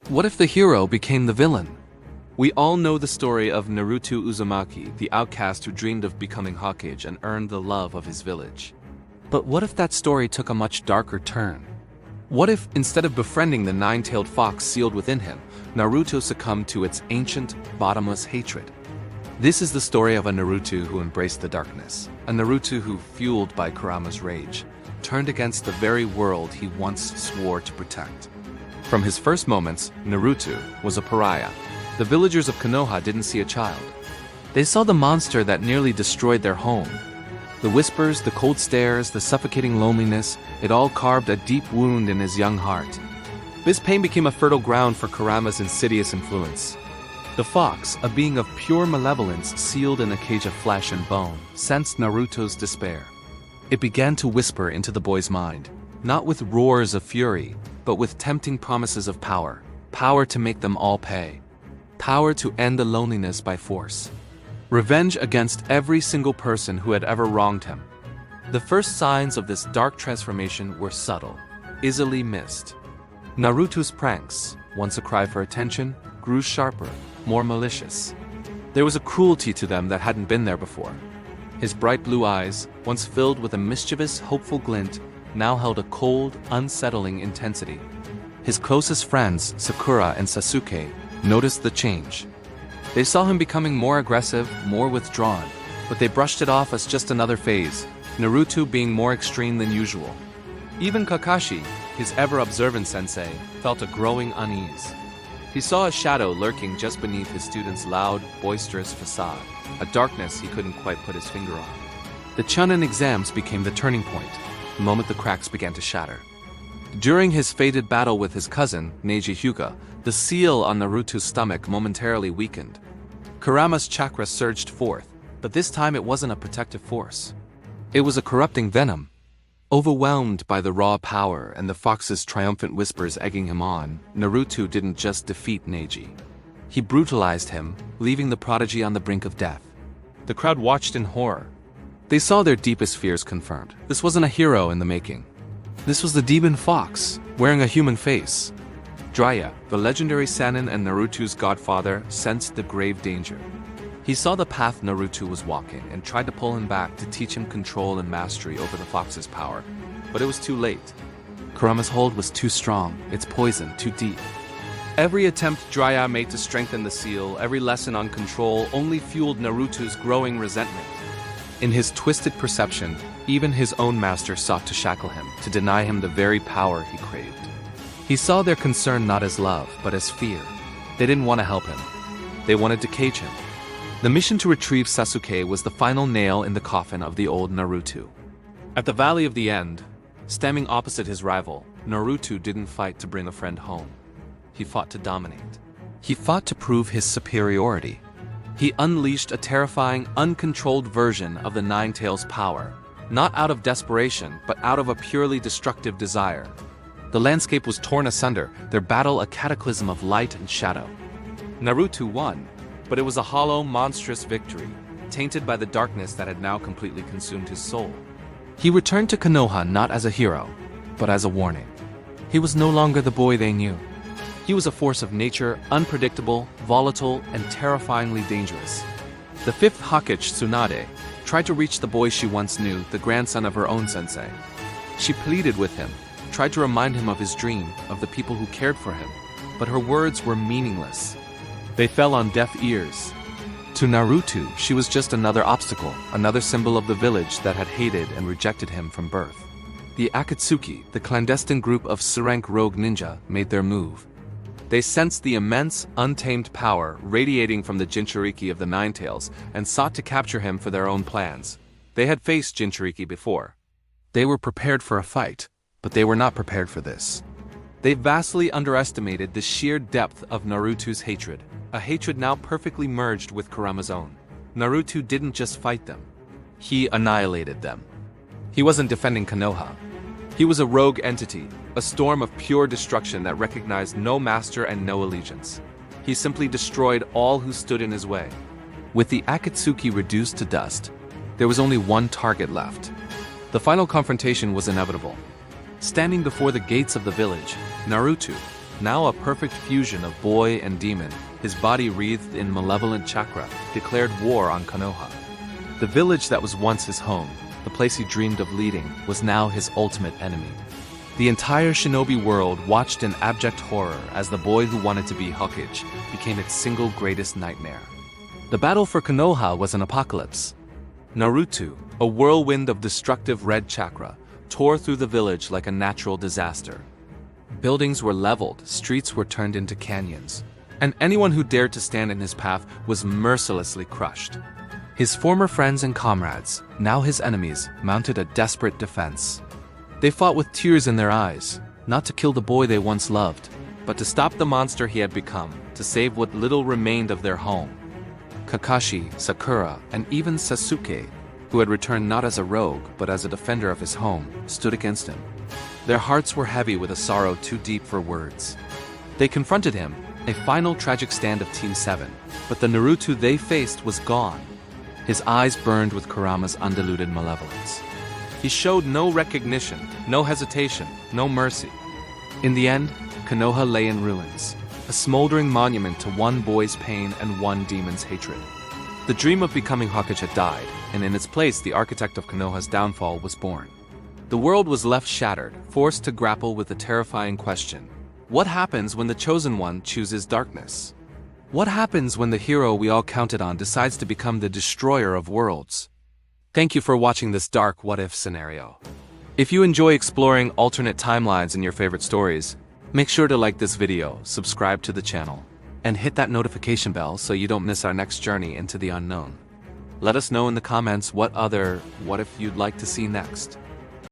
What if the hero became the villain? We all know the story of Naruto Uzumaki, the outcast who dreamed of becoming Hokage and earned the love of his village. But what if that story took a much darker turn? What if, instead of befriending the nine-tailed fox sealed within him, Naruto succumbed to its ancient, bottomless hatred? This is the story of a Naruto who embraced the darkness, a Naruto who, fueled by Kurama's rage, turned against the very world he once swore to protect. From his first moments, Naruto was a pariah. The villagers of Konoha didn't see a child. They saw the monster that nearly destroyed their home. The whispers, the cold stares, the suffocating loneliness, it all carved a deep wound in his young heart. This pain became a fertile ground for Kurama's insidious influence. The fox, a being of pure malevolence sealed in a cage of flesh and bone, sensed Naruto's despair. It began to whisper into the boy's mind, not with roars of fury, but with tempting promises of power. Power to make them all pay. Power to end the loneliness by force. Revenge against every single person who had ever wronged him. The first signs of this dark transformation were subtle, easily missed. Naruto's pranks, once a cry for attention, grew sharper, more malicious. There was a cruelty to them that hadn't been there before. His bright blue eyes, once filled with a mischievous, hopeful glint, now held a cold, unsettling intensity. His closest friends, Sakura and Sasuke, noticed the change. They saw him becoming more aggressive, more withdrawn, but they brushed it off as just another phase, Naruto being more extreme than usual. Even Kakashi, his ever-observant sensei, felt a growing unease. He saw a shadow lurking just beneath his student's loud, boisterous facade, a darkness he couldn't quite put his finger on. The Chunin exams became the turning point, the moment the cracks began to shatter. During his fated battle with his cousin, Neji Hyuga, the seal on Naruto's stomach momentarily weakened. Kurama's chakra surged forth, but this time it wasn't a protective force. It was a corrupting venom. Overwhelmed by the raw power and the fox's triumphant whispers egging him on, Naruto didn't just defeat Neji. He brutalized him, leaving the prodigy on the brink of death. The crowd watched in horror. They saw their deepest fears confirmed. This wasn't a hero in the making. This was the demon fox, wearing a human face. Jiraiya, the legendary Sannin and Naruto's godfather, sensed the grave danger. He saw the path Naruto was walking and tried to pull him back to teach him control and mastery over the fox's power, but it was too late. Kurama's hold was too strong, its poison too deep. Every attempt Jiraiya made to strengthen the seal, every lesson on control, only fueled Naruto's growing resentment. In his twisted perception, even his own master sought to shackle him, to deny him the very power he craved. He saw their concern not as love, but as fear. They didn't want to help him. They wanted to cage him. The mission to retrieve Sasuke was the final nail in the coffin of the old Naruto. At the Valley of the End, standing opposite his rival, Naruto didn't fight to bring a friend home. He fought to dominate. He fought to prove his superiority. He unleashed a terrifying, uncontrolled version of the Nine Tails' power, not out of desperation, but out of a purely destructive desire. The landscape was torn asunder, their battle a cataclysm of light and shadow. Naruto won, but it was a hollow, monstrous victory, tainted by the darkness that had now completely consumed his soul. He returned to Konoha not as a hero, but as a warning. He was no longer the boy they knew. He was a force of nature, unpredictable, volatile, and terrifyingly dangerous. The fifth Hokage, Tsunade, tried to reach the boy she once knew, the grandson of her own sensei. She pleaded with him, tried to remind him of his dream, of the people who cared for him, but her words were meaningless. They fell on deaf ears. To Naruto, she was just another obstacle, another symbol of the village that had hated and rejected him from birth. The Akatsuki, the clandestine group of S-rank rogue ninja, made their move. They sensed the immense, untamed power radiating from the Jinchuriki of the Nine Tails and sought to capture him for their own plans. They had faced Jinchuriki before. They were prepared for a fight, but they were not prepared for this. They vastly underestimated the sheer depth of Naruto's hatred, a hatred now perfectly merged with Kurama's own. Naruto didn't just fight them. He annihilated them. He wasn't defending Konoha. He was a rogue entity, a storm of pure destruction that recognized no master and no allegiance. He simply destroyed all who stood in his way. With the Akatsuki reduced to dust, there was only one target left. The final confrontation was inevitable. Standing before the gates of the village, Naruto, now a perfect fusion of boy and demon, his body wreathed in malevolent chakra, declared war on Konoha. The village that was once his home, the place he dreamed of leading, was now his ultimate enemy. The entire Shinobi world watched in abject horror as the boy who wanted to be Hokage became its single greatest nightmare. The battle for Konoha was an apocalypse. Naruto, a whirlwind of destructive red chakra, tore through the village like a natural disaster. Buildings were leveled, streets were turned into canyons, and anyone who dared to stand in his path was mercilessly crushed. His former friends and comrades, now his enemies, mounted a desperate defense. They fought with tears in their eyes, not to kill the boy they once loved, but to stop the monster he had become, to save what little remained of their home. Kakashi, Sakura, and even Sasuke, who had returned not as a rogue but as a defender of his home, stood against him. Their hearts were heavy with a sorrow too deep for words. They confronted him, a final tragic stand of Team 7, but the Naruto they faced was gone. His eyes burned with Kurama's undiluted malevolence. He showed no recognition, no hesitation, no mercy. In the end, Konoha lay in ruins, a smoldering monument to one boy's pain and one demon's hatred. The dream of becoming Hokage had died, and in its place the architect of Konoha's downfall was born. The world was left shattered, forced to grapple with the terrifying question: what happens when the Chosen One chooses darkness? What happens when the hero we all counted on decides to become the destroyer of worlds? Thank you for watching this dark what-if scenario. If you enjoy exploring alternate timelines in your favorite stories, make sure to like this video, subscribe to the channel, and hit that notification bell so you don't miss our next journey into the unknown. Let us know in the comments what other what-if you'd like to see next.